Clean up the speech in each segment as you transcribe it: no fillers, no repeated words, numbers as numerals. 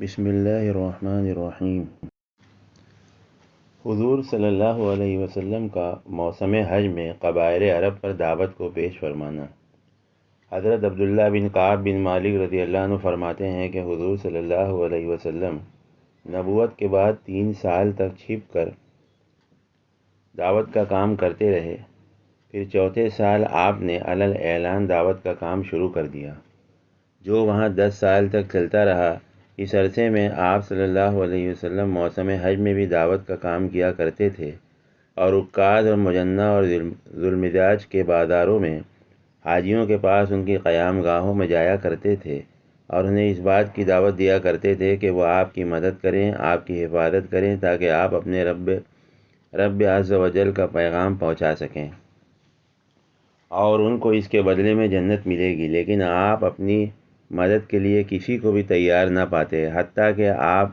بسم اللہ الرحمن الرحیم۔ حضور صلی اللہ علیہ وسلم کا موسم حج میں قبائل عرب پر دعوت کو پیش فرمانا۔ حضرت عبداللہ بن کعب بن مالک رضی اللہ عنہ فرماتے ہیں کہ حضور صلی اللہ علیہ وسلم نبوت کے بعد 3 سال تک چھپ کر دعوت کا کام کرتے رہے، پھر چوتھے سال آپ نے علل اعلان دعوت کا کام شروع کر دیا، جو وہاں 10 سال تک چلتا رہا۔ اس عرصے میں آپ صلی اللہ علیہ وسلم موسم حج میں بھی دعوت کا کام کیا کرتے تھے، اور عکاظ اور مجنہ اور ذوالمجاج کے بازاروں میں حاجیوں کے پاس ان کی قیام گاہوں میں جایا کرتے تھے، اور انہیں اس بات کی دعوت دیا کرتے تھے کہ وہ آپ کی مدد کریں، آپ کی حفاظت کریں، تاکہ آپ اپنے رب عز و جل کا پیغام پہنچا سکیں، اور ان کو اس کے بدلے میں جنت ملے گی۔ لیکن آپ اپنی مدد کے لیے کسی کو بھی تیار نہ پاتے، حتیٰ کہ آپ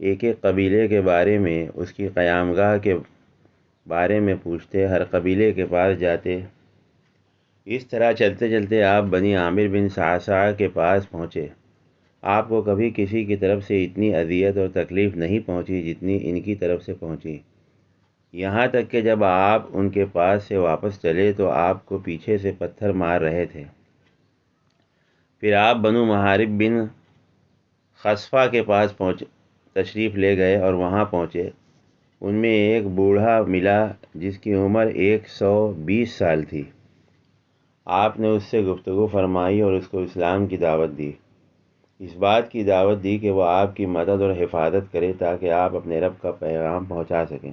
ایک ایک قبیلے کے بارے میں، اس کی قیام گاہ کے بارے میں پوچھتے، ہر قبیلے کے پاس جاتے۔ اس طرح چلتے چلتے آپ بنی عامر بن صعصع کے پاس پہنچے۔ آپ کو کبھی کسی کی طرف سے اتنی اذیت اور تکلیف نہیں پہنچی جتنی ان کی طرف سے پہنچی، یہاں تک کہ جب آپ ان کے پاس سے واپس چلے تو آپ کو پیچھے سے پتھر مار رہے تھے۔ پھر آپ بنو محارب بن خصفہ کے پاس تشریف لے گئے اور وہاں پہنچے۔ ان میں ایک بوڑھا ملا جس کی عمر 120 سال تھی۔ آپ نے اس سے گفتگو فرمائی اور اس کو اسلام کی دعوت دی، اس بات کی دعوت دی کہ وہ آپ کی مدد اور حفاظت کرے تاکہ آپ اپنے رب کا پیغام پہنچا سکیں۔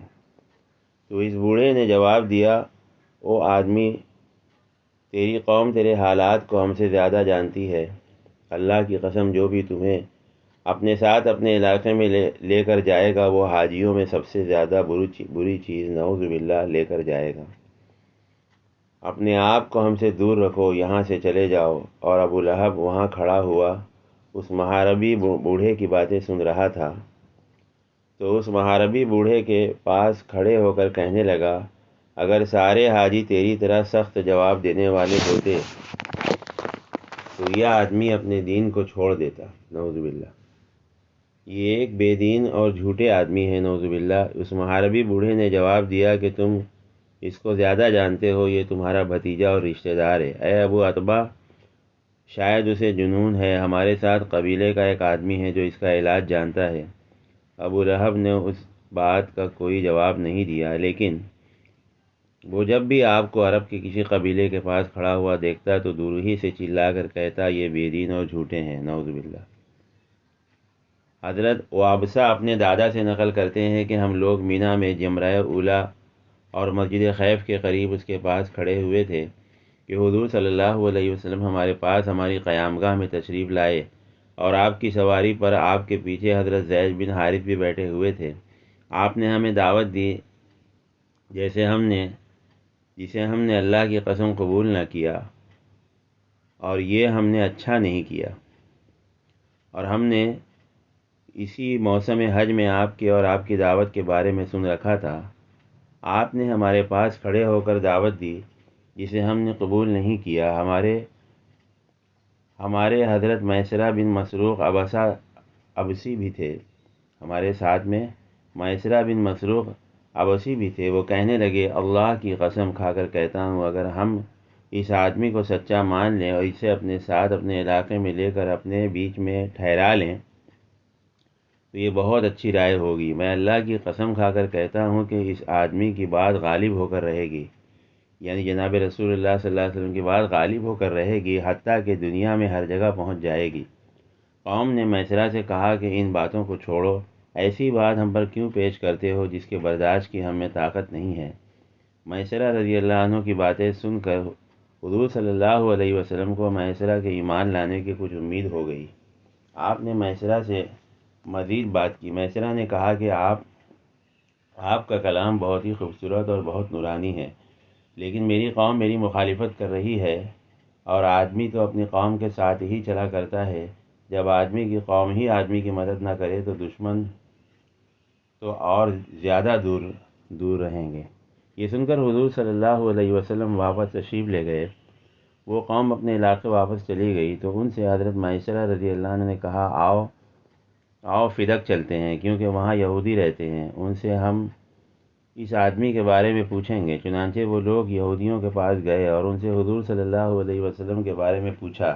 تو اس بوڑھے نے جواب دیا، او آدمی، تیری قوم تیرے حالات کو ہم سے زیادہ جانتی ہے۔ اللہ کی قسم، جو بھی تمہیں اپنے ساتھ اپنے علاقے میں لے کر جائے گا وہ حاجیوں میں سب سے زیادہ بری چیز نعوذ باللہ لے کر جائے گا۔ اپنے آپ کو ہم سے دور رکھو، یہاں سے چلے جاؤ۔ اور ابو لہب وہاں کھڑا ہوا اس محاربی بوڑھے کی باتیں سن رہا تھا، تو اس محاربی بوڑھے کے پاس کھڑے ہو کر کہنے لگا، اگر سارے حاجی تیری طرح سخت جواب دینے والے ہوتے تو یہ آدمی اپنے دین کو چھوڑ دیتا، نعوذ باللہ۔ یہ ایک بے دین اور جھوٹے آدمی ہے، نعوذ باللہ۔ اس محاربی بوڑھے نے جواب دیا کہ تم اس کو زیادہ جانتے ہو، یہ تمہارا بھتیجا اور رشتہ دار ہے۔ اے ابو عتبہ، شاید اسے جنون ہے، ہمارے ساتھ قبیلے کا ایک آدمی ہے جو اس کا علاج جانتا ہے۔ ابو لہب نے اس بات کا کوئی جواب نہیں دیا، لیکن وہ جب بھی آپ کو عرب کے کسی قبیلے کے پاس کھڑا ہوا دیکھتا تو دور ہی سے چلا کر کہتا، یہ بے دین اور جھوٹے ہیں، نعوذ باللہ۔ حضرت وابسہ اپنے دادا سے نقل کرتے ہیں کہ ہم لوگ مینا میں جمرہ اولا اور مسجد خیف کے قریب اس کے پاس کھڑے ہوئے تھے کہ حضور صلی اللہ علیہ وسلم ہمارے پاس ہماری قیام گاہ میں تشریف لائے، اور آپ کی سواری پر آپ کے پیچھے حضرت زید بن حارث بھی بیٹھے ہوئے تھے۔ آپ نے ہمیں دعوت دی جسے ہم نے اللہ کی قسم قبول نہ کیا، اور یہ ہم نے اچھا نہیں کیا، اور ہم نے اسی موسم حج میں آپ کے اور آپ کی دعوت کے بارے میں سن رکھا تھا۔ آپ نے ہمارے پاس کھڑے ہو کر دعوت دی جسے ہم نے قبول نہیں کیا۔ ہمارے حضرت میسرہ بن مسروق ابسی بھی تھے، ہمارے ساتھ میں میسرہ بن مسروق ابسی بھی تھے۔ وہ کہنے لگے، اللہ کی قسم کھا کر کہتا ہوں، اگر ہم اس آدمی کو سچا مان لیں اور اسے اپنے ساتھ اپنے علاقے میں لے کر اپنے بیچ میں ٹھہرا لیں تو یہ بہت اچھی رائے ہوگی۔ میں اللہ کی قسم کھا کر کہتا ہوں کہ اس آدمی کی بات غالب ہو کر رہے گی، یعنی جناب رسول اللہ صلی اللہ علیہ وسلم کی بات غالب ہو کر رہے گی، حتیٰ کہ دنیا میں ہر جگہ پہنچ جائے گی۔ قوم نے میسرہ سے کہا کہ ان باتوں کو چھوڑو، ایسی بات ہم پر کیوں پیش کرتے ہو جس کے برداشت کی ہم میں طاقت نہیں ہے۔ میسرہ رضی اللہ عنہ کی باتیں سن کر حضور صلی اللہ علیہ وسلم کو میسرہ کے ایمان لانے کی کچھ امید ہو گئی۔ آپ نے میسرہ سے مزید بات کی۔ میسرہ نے کہا کہ آپ کا کلام بہت ہی خوبصورت اور بہت نورانی ہے، لیکن میری قوم میری مخالفت کر رہی ہے، اور آدمی تو اپنی قوم کے ساتھ ہی چلا کرتا ہے، جب آدمی کی قوم ہی آدمی کی مدد نہ کرے تو دشمن تو اور زیادہ دور رہیں گے۔ یہ سن کر حضور صلی اللہ علیہ وسلم واپس تشریف لے گئے۔ وہ قوم اپنے علاقے واپس چلی گئی تو ان سے حضرت میسرہ رضی اللہ عنہ نے کہا، آؤ آؤ فدق چلتے ہیں، کیونکہ وہاں یہودی رہتے ہیں، ان سے ہم اس آدمی کے بارے میں پوچھیں گے۔ چنانچہ وہ لوگ یہودیوں کے پاس گئے اور ان سے حضور صلی اللہ علیہ وسلم کے بارے میں پوچھا۔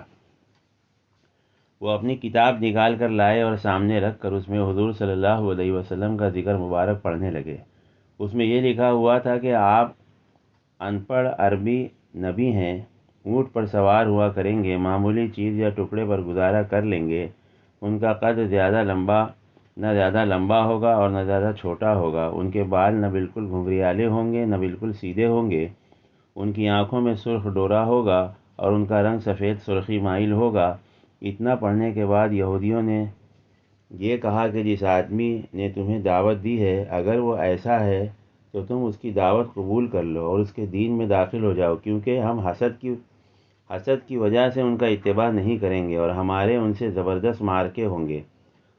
وہ اپنی کتاب نکال کر لائے اور سامنے رکھ کر اس میں حضور صلی اللہ علیہ وسلم کا ذکر مبارک پڑھنے لگے۔ اس میں یہ لکھا ہوا تھا کہ آپ ان پڑھ عربی نبی ہیں، اونٹ پر سوار ہوا کریں گے، معمولی چیز یا ٹکڑے پر گزارا کر لیں گے، ان کا قد نہ زیادہ لمبا ہوگا اور نہ زیادہ چھوٹا ہوگا، ان کے بال نہ بالکل گھنگریالے ہوں گے نہ بالکل سیدھے ہوں گے، ان کی آنکھوں میں سرخ ڈورا ہوگا اور ان کا رنگ سفید سرخی مائل ہوگا۔ اتنا پڑھنے کے بعد یہودیوں نے یہ کہا کہ جس آدمی نے تمہیں دعوت دی ہے، اگر وہ ایسا ہے تو تم اس کی دعوت قبول کر لو اور اس کے دین میں داخل ہو جاؤ، کیونکہ ہم حسد کی وجہ سے ان کا اتباع نہیں کریں گے اور ہمارے ان سے زبردست معرکے ہوں گے۔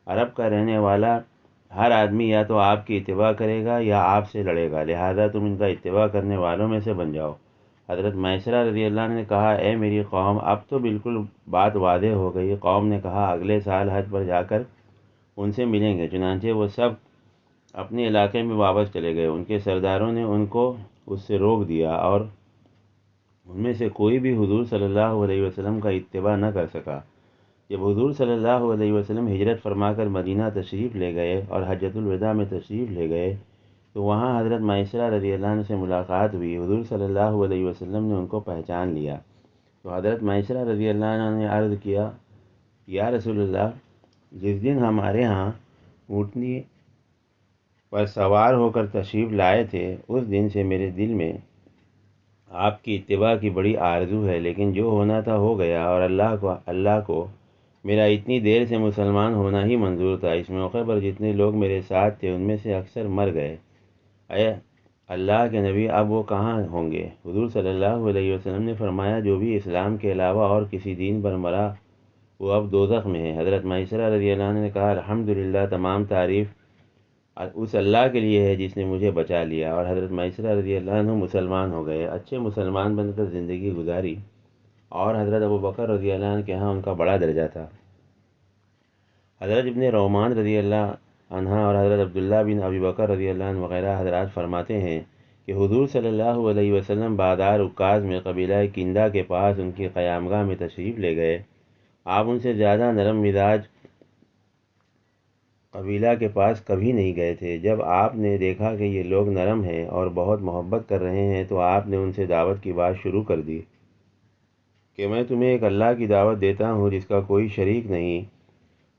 عرب کا رہنے والا ہر آدمی یا تو آپ کی اتباع کرے گا یا آپ سے لڑے گا، لہذا تم ان کا اتباع کرنے والوں میں سے بن جاؤ۔ حضرت میسرہ رضی اللہ عنہ نے کہا، اے میری قوم، اب تو بالکل بات واضح ہو گئی۔ قوم نے کہا، اگلے سال حج پر جا کر ان سے ملیں گے۔ چنانچہ وہ سب اپنے علاقے میں واپس چلے گئے۔ ان کے سرداروں نے ان کو اس سے روک دیا اور ان میں سے کوئی بھی حضور صلی اللہ علیہ وسلم کا اتباع نہ کر سکا۔ جب حضور صلی اللہ علیہ وسلم ہجرت فرما کر مدینہ تشریف لے گئے اور حجۃ الوداع میں تشریف لے گئے تو وہاں حضرت میسرہ رضی اللہ عنہ سے ملاقات ہوئی۔ حضور صلی اللہ علیہ وسلم نے ان کو پہچان لیا تو حضرت میسرہ رضی اللہ عنہ نے عرض کیا، یا رسول اللہ، جس دن ہمارے ہاں اونٹنی پر سوار ہو کر تشریف لائے تھے، اس دن سے میرے دل میں آپ کی اتباع کی بڑی آرزو ہے، لیکن جو ہونا تھا ہو گیا اور اللہ کو میرا اتنی دیر سے مسلمان ہونا ہی منظور تھا۔ اس موقع پر جتنے لوگ میرے ساتھ تھے ان میں سے اکثر مر گئے۔ اے اللہ کے نبی، اب وہ کہاں ہوں گے؟ حضور صلی اللہ علیہ وسلم نے فرمایا، جو بھی اسلام کے علاوہ اور کسی دین پر مرا وہ اب دوزخ میں ہے۔ حضرت میسرہ رضی اللہ عنہ نے کہا، الحمدللہ، تمام تعریف اس اللہ کے لیے ہے جس نے مجھے بچا لیا، اور حضرت میسرہ رضی اللہ عنہ مسلمان ہو گئے، اچھے مسلمان بن کر زندگی گزاری، اور حضرت ابوبکر رضی اللہ عنہ کے ہاں ان کا بڑا درجہ تھا۔ حضرت ابن رومان رضی اللہ عنہ اور حضرت عبداللہ بن ابی بکر رضی اللہ عنہ وغیرہ حضرات فرماتے ہیں کہ حضور صلی اللہ علیہ وسلم بادار عکاظ میں قبیلہ کندہ کے پاس ان کی قیامگاہ میں تشریف لے گئے۔ آپ ان سے زیادہ نرم مزاج قبیلہ کے پاس کبھی نہیں گئے تھے۔ جب آپ نے دیکھا کہ یہ لوگ نرم ہیں اور بہت محبت کر رہے ہیں تو آپ نے ان سے دعوت کی بات شروع کر دی کہ میں تمہیں ایک اللہ کی دعوت دیتا ہوں جس کا کوئی شریک نہیں،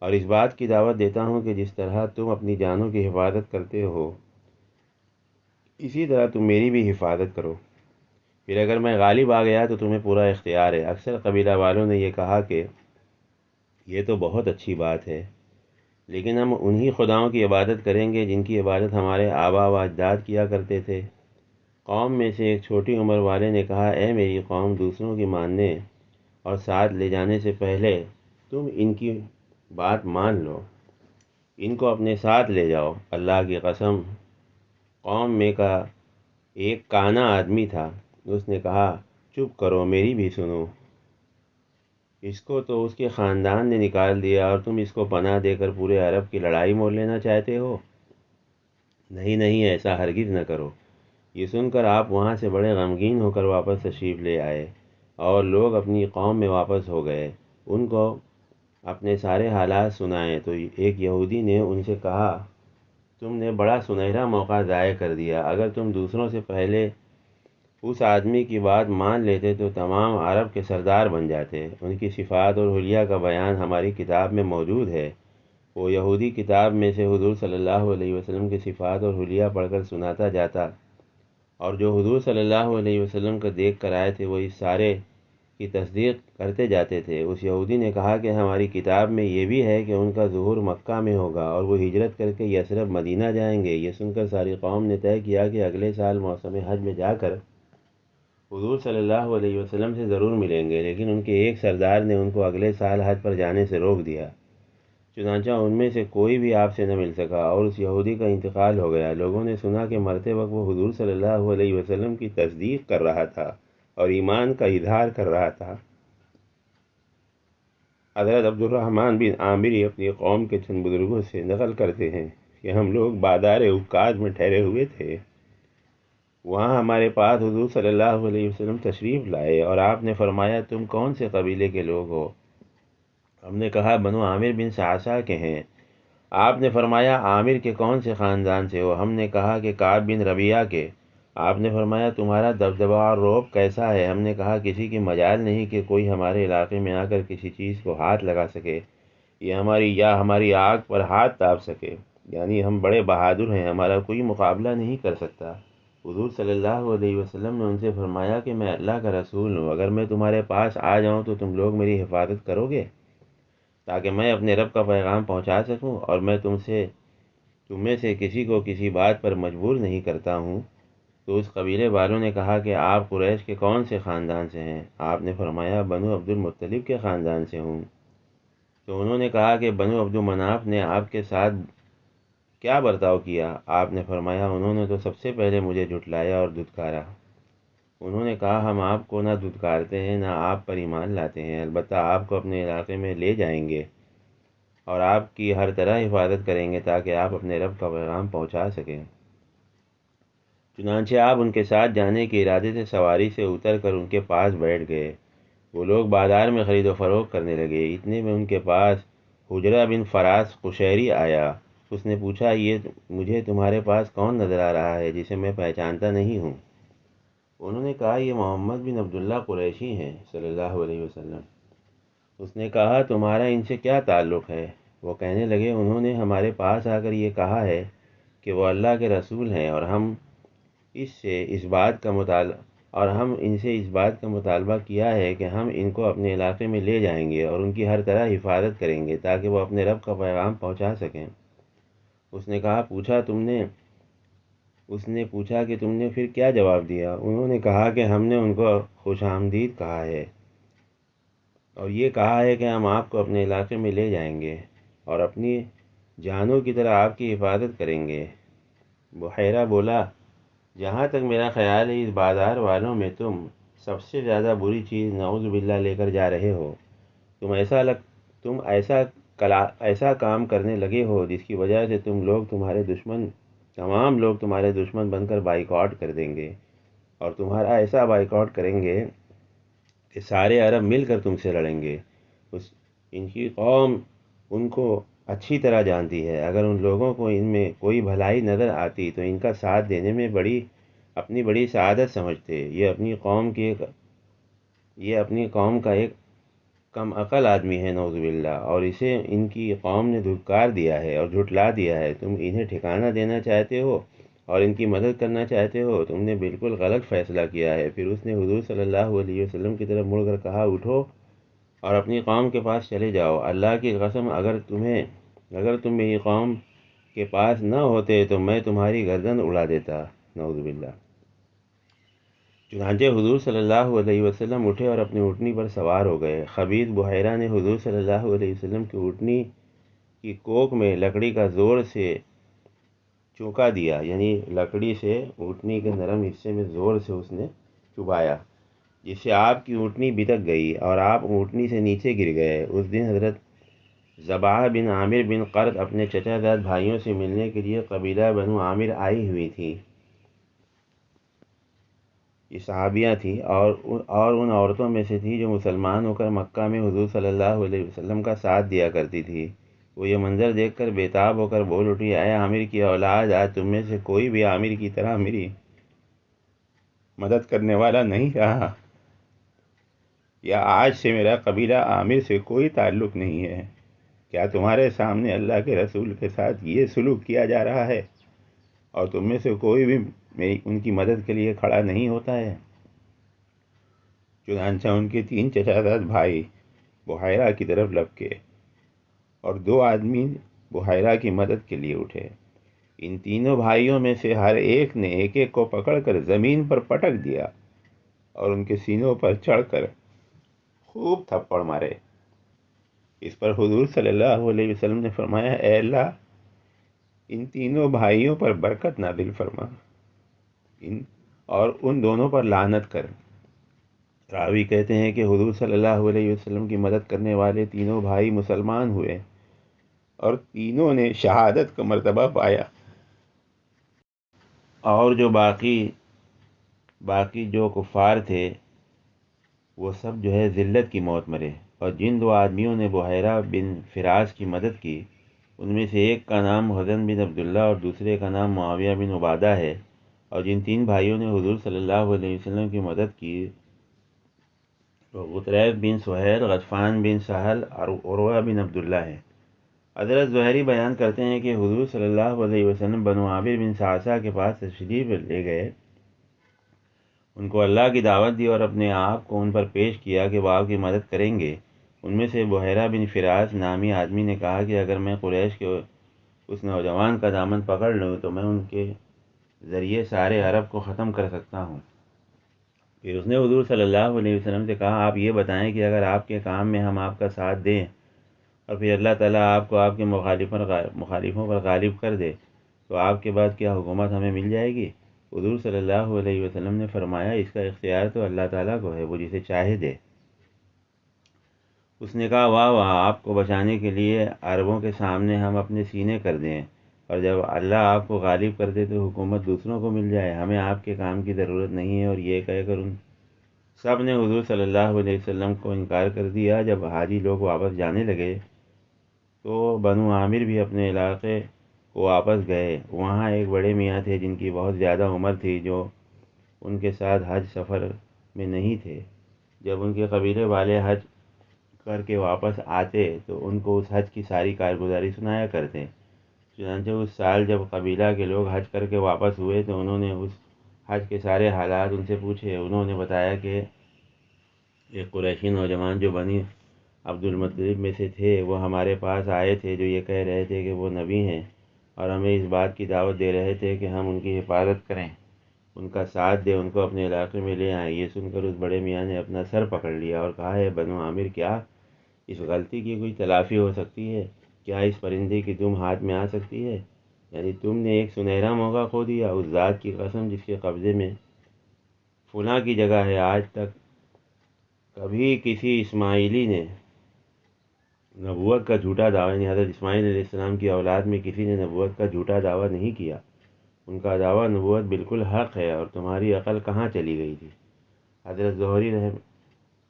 اور اس بات کی دعوت دیتا ہوں کہ جس طرح تم اپنی جانوں کی حفاظت کرتے ہو اسی طرح تم میری بھی حفاظت کرو، پھر اگر میں غالب آ گیا تو تمہیں پورا اختیار ہے۔ اکثر قبیلہ والوں نے یہ کہا کہ یہ تو بہت اچھی بات ہے، لیکن ہم انہی خداؤں کی عبادت کریں گے جن کی عبادت ہمارے آبا و اجداد کیا کرتے تھے۔ قوم میں سے ایک چھوٹی عمر والے نے کہا، اے میری قوم، دوسروں کی ماننے اور ساتھ لے جانے سے پہلے تم ان کی بات مان لو، ان کو اپنے ساتھ لے جاؤ۔ اللہ کی قسم، قوم میں کا ایک کانا آدمی تھا، اس نے کہا، چپ کرو، میری بھی سنو، اس کو تو اس کے خاندان نے نکال دیا اور تم اس کو پناہ دے کر پورے عرب کی لڑائی مول لینا چاہتے ہو؟ نہیں نہیں، ایسا ہرگز نہ کرو۔ یہ سن کر آپ وہاں سے بڑے غمگین ہو کر واپس تشریف لے آئے اور لوگ اپنی قوم میں واپس ہو گئے، ان کو اپنے سارے حالات سنائے تو ایک یہودی نے ان سے کہا، تم نے بڑا سنہرا موقع ضائع کر دیا، اگر تم دوسروں سے پہلے اس آدمی کی بات مان لیتے تو تمام عرب کے سردار بن جاتے۔ ان کی صفات اور حلیہ کا بیان ہماری کتاب میں موجود ہے۔ وہ یہودی کتاب میں سے حضور صلی اللہ علیہ وسلم کی صفات اور حلیہ پڑھ کر سناتا جاتا، اور جو حضور صلی اللہ علیہ وسلم کو دیکھ کر آئے تھے وہ اس سارے کی تصدیق کرتے جاتے تھے۔ اس یہودی نے کہا کہ ہماری کتاب میں یہ بھی ہے کہ ان کا ظہور مکہ میں ہوگا اور وہ ہجرت کر کے یثرب مدینہ جائیں گے۔ یہ سن کر ساری قوم نے طے کیا کہ اگلے سال موسم حج میں جا کر حضور صلی اللہ علیہ وسلم سے ضرور ملیں گے، لیکن ان کے ایک سردار نے ان کو اگلے سال حج پر جانے سے روک دیا۔ چنانچہ ان میں سے کوئی بھی آپ سے نہ مل سکا اور اس یہودی کا انتقال ہو گیا۔ لوگوں نے سنا کہ مرتے وقت وہ حضور صلی اللہ علیہ وسلم کی تصدیق کر رہا تھا اور ایمان کا اظہار کر رہا تھا۔ حضرت عبد الرحمن بن عامر اپنی قوم کے چند بزرگوں سے نقل کرتے ہیں کہ ہم لوگ بادار عکاظ میں ٹھہرے ہوئے تھے۔ وہاں ہمارے پاس حضور صلی اللہ علیہ وسلم تشریف لائے اور آپ نے فرمایا تم کون سے قبیلے کے لوگ ہو؟ ہم نے کہا بنو عامر بن صعصع کے ہیں۔ آپ نے فرمایا عامر کے کون سے خاندان سے ہو؟ ہم نے کہا کہ کعب بن ربیعہ کے۔ آپ نے فرمایا تمہارا دبدبہ اور رعب کیسا ہے؟ ہم نے کہا کسی کی مجال نہیں کہ کوئی ہمارے علاقے میں آ کر کسی چیز کو ہاتھ لگا سکے یا ہماری آگ پر ہاتھ داب سکے، یعنی ہم بڑے بہادر ہیں، ہمارا کوئی مقابلہ نہیں کر سکتا۔ حضور صلی اللہ علیہ وسلم نے ان سے فرمایا کہ میں اللہ کا رسول ہوں، اگر میں تمہارے پاس آ جاؤں تو تم لوگ میری حفاظت کرو گے تاکہ میں اپنے رب کا پیغام پہنچا سکوں، اور میں تم میں سے کسی کو کسی بات پر مجبور نہیں کرتا ہوں۔ تو اس قبیلے والوں نے کہا کہ آپ قریش کے کون سے خاندان سے ہیں؟ آپ نے فرمایا بنو عبد المطلب کے خاندان سے ہوں۔ تو انہوں نے کہا کہ بنو عبد مناف نے آپ کے ساتھ کیا برتاؤ کیا؟ آپ نے فرمایا انہوں نے تو سب سے پہلے مجھے جھٹلایا اور دھتکارا۔ انہوں نے کہا ہم آپ کو نہ دھتکارتے ہیں نہ آپ پر ایمان لاتے ہیں، البتہ آپ کو اپنے علاقے میں لے جائیں گے اور آپ کی ہر طرح حفاظت کریں گے تاکہ آپ اپنے رب کا پیغام پہنچا سکیں۔ چنانچہ آپ ان کے ساتھ جانے کے ارادے سے سواری سے اتر کر ان کے پاس بیٹھ گئے۔ وہ لوگ بازار میں خرید و فروخت کرنے لگے۔ اتنے میں ان کے پاس حجرہ بن فراس قشیری آیا۔ اس نے پوچھا یہ مجھے تمہارے پاس کون نظر آ رہا ہے جسے میں پہچانتا نہیں ہوں؟ انہوں نے کہا یہ محمد بن عبداللہ قریشی ہیں صلی اللہ علیہ وسلم۔ اس نے کہا تمہارا ان سے کیا تعلق ہے؟ وہ کہنے لگے انہوں نے ہمارے پاس آ کر یہ کہا ہے کہ وہ اللہ کے رسول ہیں اور ہم ان سے اس بات کا مطالبہ کیا ہے کہ ہم ان کو اپنے علاقے میں لے جائیں گے اور ان کی ہر طرح حفاظت کریں گے تاکہ وہ اپنے رب کا پیغام پہنچا سکیں۔ اس نے پوچھا کہ تم نے پھر کیا جواب دیا؟ انہوں نے کہا کہ ہم نے ان کو خوش آمدید کہا ہے اور یہ کہا ہے کہ ہم آپ کو اپنے علاقے میں لے جائیں گے اور اپنی جانوں کی طرح آپ کی حفاظت کریں گے۔ بحیرہ بولا جہاں تک میرا خیال ہے اس بازار والوں میں تم سب سے زیادہ بری چیز نعوذ باللہ لے کر جا رہے ہو۔ تم ایسا کام کرنے لگے ہو جس کی وجہ سے تمام لوگ تمہارے دشمن بن کر بائیکاٹ کر دیں گے اور تمہارا ایسا بائیکاٹ کریں گے کہ سارے عرب مل کر تم سے لڑیں گے۔ ان کی قوم ان کو اچھی طرح جانتی ہے، اگر ان لوگوں کو ان میں کوئی بھلائی نظر آتی تو ان کا ساتھ دینے میں اپنی بڑی سعادت سمجھتے۔ یہ اپنی قوم کا ایک کم عقل آدمی ہے نعوذ باللہ، اور اسے ان کی قوم نے دھتکار دیا ہے اور جھٹلا دیا ہے۔ تم انہیں ٹھکانہ دینا چاہتے ہو اور ان کی مدد کرنا چاہتے ہو، تم نے بالکل غلط فیصلہ کیا ہے۔ پھر اس نے حضور صلی اللہ علیہ وسلم کی طرف مڑ کر کہا اٹھو اور اپنی قوم کے پاس چلے جاؤ، اللہ کی قسم اگر تم میری قوم کے پاس نہ ہوتے تو میں تمہاری گردن اڑا دیتا، نعوذ باللہ۔ چنانچہ حضور صلی اللہ علیہ وسلم اٹھے اور اپنی اونٹنی پر سوار ہو گئے۔ خبیث بحیرہ نے حضور صلی اللہ علیہ وسلم کی اونٹنی کی کوکھ میں لکڑی کا زور سے چونکا دیا، یعنی لکڑی سے اونٹنی کے نرم حصے میں زور سے اس نے چبایا، جس سے آپ کی اونٹنی بتک گئی اور آپ اونٹنی سے نیچے گر گئے۔ اس دن حضرت ضباح بن عامر بن قرط اپنے چچا زاد بھائیوں سے ملنے کے لیے قبیلہ بنو عامر آئی ہوئی تھی۔ یہ صحابیہ تھیں اور ان عورتوں میں سے تھی جو مسلمان ہو کر مکہ میں حضور صلی اللہ علیہ وسلم کا ساتھ دیا کرتی تھی۔ وہ یہ منظر دیکھ کر بےتاب ہو کر بول اٹھی اے عامر کی اولاد، آج تم میں سے کوئی بھی عامر کی طرح میری مدد کرنے والا نہیں رہا، یا آج سے میرا قبیلہ عامر سے کوئی تعلق نہیں ہے۔ کیا تمہارے سامنے اللہ کے رسول کے ساتھ یہ سلوک کیا جا رہا ہے اور تم میں سے کوئی بھی ان کی مدد کے لیے کھڑا نہیں ہوتا ہے؟ چنانچہ ان کے 3 چچا زاد بھائی بحیرہ کی طرف لپکے اور 2 آدمی بحیرہ کی مدد کے لیے اٹھے۔ ان تینوں بھائیوں میں سے ہر ایک نے ایک کو پکڑ کر زمین پر پٹک دیا اور ان کے سینوں پر چڑھ کر خوب تھپڑ مارے۔ اس پر حضور صلی اللہ علیہ وسلم نے فرمایا اے اللہ ان تینوں بھائیوں پر برکت نازل فرما اور ان دونوں پر لعنت کر۔ راوی کہتے ہیں کہ حضور صلی اللہ علیہ وسلم کی مدد کرنے والے تینوں بھائی مسلمان ہوئے اور تینوں نے شہادت کا مرتبہ پایا، اور جو باقی جو کفار تھے وہ سب ذلت کی موت مرے۔ اور جن دو آدمیوں نے بحیرہ بن فراس کی مدد کی، ان میں سے ایک کا نام حزن بن عبداللہ اور دوسرے کا نام معاویہ بن عبادہ ہے۔ اور جن تین بھائیوں نے حضور صلی اللہ علیہ وسلم کی مدد کی وہ غطریف بن سہیل، غطفان بن سہل اور عروہ بن عبداللہ ہے۔ حضرت زہری بیان کرتے ہیں کہ حضور صلی اللہ علیہ وسلم بنو عامر بن صعصع کے پاس تشریف لے گئے، ان کو اللہ کی دعوت دی اور اپنے آپ کو ان پر پیش کیا کہ وہ آپ کی مدد کریں گے۔ ان میں سے بحیرہ بن فراس نامی آدمی نے کہا کہ اگر میں قریش کے اس نوجوان کا دامن پکڑ لوں تو میں ان کے ذریعے سارے عرب کو ختم کر سکتا ہوں۔ پھر اس نے حضور صلی اللہ علیہ وسلم سے کہا، آپ یہ بتائیں کہ اگر آپ کے کام میں ہم آپ کا ساتھ دیں اور پھر اللہ تعالیٰ آپ کو آپ کے مخالفوں پر غالب کر دے تو آپ کے بعد کیا حکومت ہمیں مل جائے گی؟ حضور صلی اللہ علیہ وسلم نے فرمایا، اس کا اختیار تو اللہ تعالیٰ کو ہے، وہ جسے چاہے دے۔ اس نے کہا، واہ واہ، آپ کو بچانے کے لیے عربوں کے سامنے ہم اپنے سینے کر دیں، اور جب اللہ آپ کو غالب کر دے تو حکومت دوسروں کو مل جائے، ہمیں آپ کے کام کی ضرورت نہیں ہے۔ اور یہ کہہ کر ان سب نے حضور صلی اللہ علیہ وسلم کو انکار کر دیا۔ جب حاجی لوگ واپس جانے لگے تو بنو عامر بھی اپنے علاقے کو واپس گئے۔ وہاں ایک بڑے میاں تھے جن کی بہت زیادہ عمر تھی، جو ان کے ساتھ حج سفر میں نہیں تھے۔ جب ان کے قبیلے والے حج کر کے واپس آتے تو ان کو اس حج کی ساری کارگزاری سنایا کرتے۔ چنانچہ اس سال جب قبیلہ کے لوگ حج کر کے واپس ہوئے تو انہوں نے اس حج کے سارے حالات ان سے پوچھے۔ انہوں نے بتایا کہ ایک قریشی نوجوان جو بنی عبد المطلب میں سے تھے وہ ہمارے پاس آئے تھے، جو یہ کہہ رہے تھے کہ وہ نبی ہیں اور ہمیں اس بات کی دعوت دے رہے تھے کہ ہم ان کی حفاظت کریں، ان کا ساتھ دیں، ان کو اپنے علاقے میں لے آئیں۔ یہ سن کر اس بڑے میاں نے اپنا سر پکڑ لیا اور کہا، ہے بنو عامر، کیا اس غلطی کی کوئی تلافی ہو سکتی ہے؟ کیا اس پرندے کی دم ہاتھ میں آ سکتی ہے؟ یعنی تم نے ایک سنہرا موقع کھو دیا۔ اس ذات کی قسم جس کے قبضے میں فلاں کی جگہ ہے، آج تک کبھی کسی اسماعیلی نے نبوت کا جھوٹا دعویٰ، یعنی حضرت اسماعیل علیہ السلام کی اولاد میں کسی نے نبوت کا جھوٹا دعویٰ نہیں کیا۔ ان کا دعویٰ نبوت بالکل حق ہے، اور تمہاری عقل کہاں چلی گئی تھی؟ حضرت زہری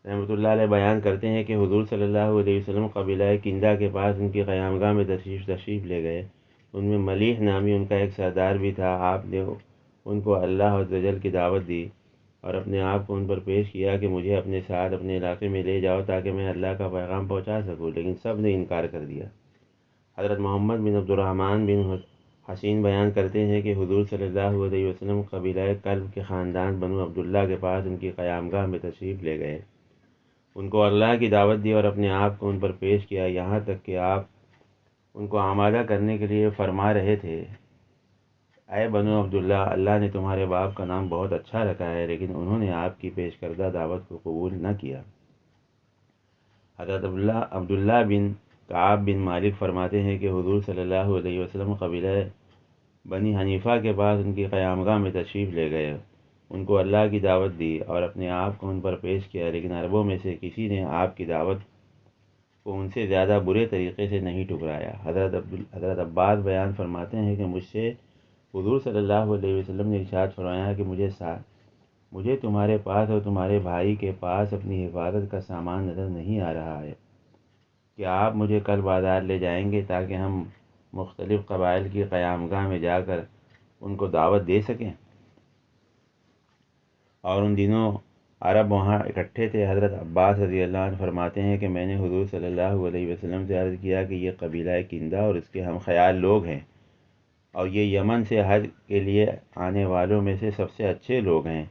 رحمۃ اللہ علیہ بیان کرتے ہیں کہ حضور صلی اللہ علیہ وسلم قبیلہ کندہ کے پاس ان کی قیامگاہ میں تشریف لے گئے۔ ان میں ملیح نامی ان کا ایک سردار بھی تھا۔ آپ نے ان کو اللہ عز و جل کی دعوت دی اور اپنے آپ کو ان پر پیش کیا کہ مجھے اپنے ساتھ اپنے علاقے میں لے جاؤ تاکہ میں اللہ کا پیغام پہنچا سکوں، لیکن سب نے انکار کر دیا۔ حضرت محمد بن عبد الرحمن بن حسین بیان کرتے ہیں کہ حضور صلی اللہ علیہ وسلم قبیلہ کلب کے خاندان بنو عبداللہ کے پاس ان کی قیامگاہ میں تشریف لے گئے، ان کو اللہ کی دعوت دی اور اپنے آپ کو ان پر پیش کیا، یہاں تک کہ آپ ان کو آمادہ کرنے کے لیے فرما رہے تھے، اے بنو عبداللہ، اللہ نے تمہارے باپ کا نام بہت اچھا رکھا ہے، لیکن انہوں نے آپ کی پیش کردہ دعوت کو قبول نہ کیا۔ حضرت عبداللہ بن کعب بن مالک فرماتے ہیں کہ حضور صلی اللہ علیہ وسلم قبیلہ بنی حنیفہ کے پاس ان کی قیامگاہ میں تشریف لے گئے، ان کو اللہ کی دعوت دی اور اپنے آپ کو ان پر پیش کیا، لیکن عربوں میں سے کسی نے آپ کی دعوت کو ان سے زیادہ برے طریقے سے نہیں ٹکرایا۔ حضرت عباس بیان فرماتے ہیں کہ مجھ سے حضور صلی اللہ علیہ وسلم نے ارشاد فرمایا کہ مجھے تمہارے پاس اور تمہارے بھائی کے پاس اپنی حفاظت کا سامان نظر نہیں آ رہا ہے، کیا آپ مجھے کل بازار لے جائیں گے تاکہ ہم مختلف قبائل کی قیامگاہ میں جا کر ان کو دعوت دے سکیں؟ اور ان دنوں عرب وہاں اکٹھے تھے۔ حضرت عباس رضی اللہ عنہ فرماتے ہیں کہ میں نے حضور صلی اللہ علیہ وسلم سے عرض کیا کہ یہ قبیلہ کندہ اور اس کے ہم خیال لوگ ہیں، اور یہ یمن سے حج کے لیے آنے والوں میں سے سب سے اچھے لوگ ہیں،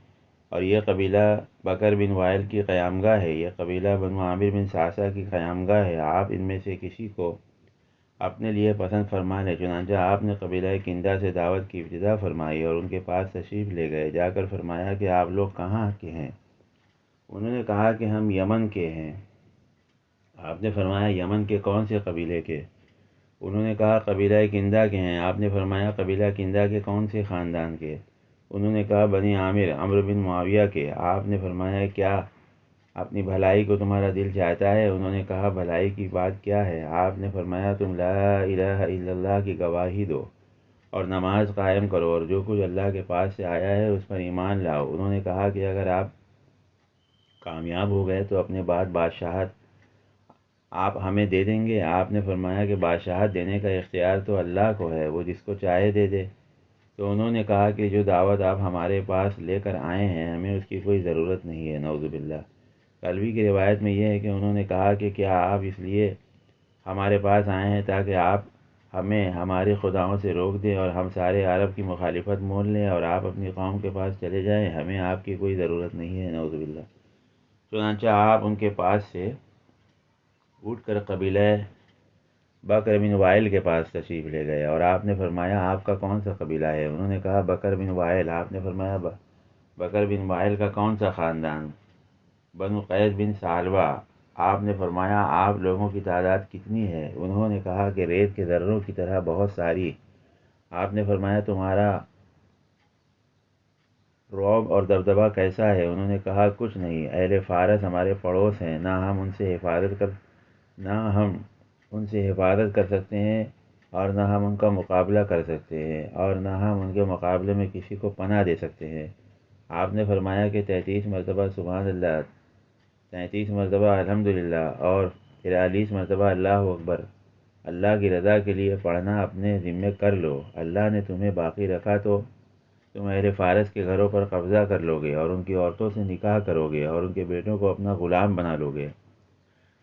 اور یہ قبیلہ بکر بن وائل کی قیامگاہ ہے، یہ قبیلہ بنو عامر بن صعصہ کی قیامگاہ ہے، آپ ان میں سے کسی کو اپنے لیے پسند فرما لیں۔ چنانچہ آپ نے قبیلہ کندہ سے دعوت کی ابتدا فرمائی اور ان کے پاس تشریف لے گئے۔ جا کر فرمایا کہ آپ لوگ کہاں کے ہیں؟ انہوں نے کہا کہ ہم یمن کے ہیں۔ آپ نے فرمایا، یمن کے کون سے قبیلے کے؟ انہوں نے کہا قبیلہ کندہ کے ہیں۔ آپ نے فرمایا قبیلہ کندہ کے کون سے خاندان کے؟ انہوں نے کہا بنی عامر، عمرو بن معاویہ کے۔ آپ نے فرمایا کیا اپنی بھلائی کو تمہارا دل چاہتا ہے؟ انہوں نے کہا بھلائی کی بات کیا ہے؟ آپ نے فرمایا تم لا الہ الا اللہ کی گواہی دو اور نماز قائم کرو اور جو کچھ اللہ کے پاس سے آیا ہے اس پر ایمان لاؤ۔ انہوں نے کہا کہ اگر آپ کامیاب ہو گئے تو اپنے بعد بادشاہت آپ ہمیں دے دیں گے؟ آپ نے فرمایا کہ بادشاہت دینے کا اختیار تو اللہ کو ہے، وہ جس کو چاہے دے دے۔ تو انہوں نے کہا کہ جو دعوت آپ ہمارے پاس لے کر آئے ہیں ہمیں اس کی کوئی ضرورت نہیں ہے، نعوذ باللہ۔ کلبی کی روایت میں یہ ہے کہ انہوں نے کہا کہ کیا آپ اس لیے ہمارے پاس آئے ہیں تاکہ آپ ہمیں ہمارے خداؤں سے روک دیں اور ہم سارے عرب کی مخالفت مول لیں اور آپ اپنی قوم کے پاس چلے جائیں؟ ہمیں آپ کی کوئی ضرورت نہیں ہے، نعوذ باللہ۔ چنانچہ آپ ان کے پاس سے اٹھ کر قبیلہ بکر بن وائل کے پاس تشریف لے گئے اور آپ نے فرمایا آپ کا کون سا قبیلہ ہے؟ انہوں نے کہا بکر بن وائل۔ آپ نے فرمایا بکر بن وائل کا کون سا خاندان؟ بنو قیس بن ثعلبہ۔ آپ نے فرمایا آپ لوگوں کی تعداد کتنی ہے؟ انہوں نے کہا کہ ریت کے ذروں کی طرح بہت ساری۔ آپ نے فرمایا تمہارا رعب اور دبدبہ کیسا ہے؟ انہوں نے کہا کچھ نہیں، اہل فارس ہمارے پڑوس ہیں، نہ ہم ان سے حفاظت کر سکتے ہیں اور نہ ہم ان کا مقابلہ کر سکتے ہیں اور نہ ہم ان کے مقابلے میں کسی کو پناہ دے سکتے ہیں۔ آپ نے فرمایا کہ 33 مرتبہ سبحان اللہ، 33 مرتبہ الحمدللہ اور 43 مرتبہ اللہ اکبر اللہ کی رضا کے لیے پڑھنا اپنے ذمے کر لو۔ اللہ نے تمہیں باقی رکھا تو تم اہل فارس کے گھروں پر قبضہ کر لو گے اور ان کی عورتوں سے نکاح کرو گے اور ان کے بیٹوں کو اپنا غلام بنا لو گے۔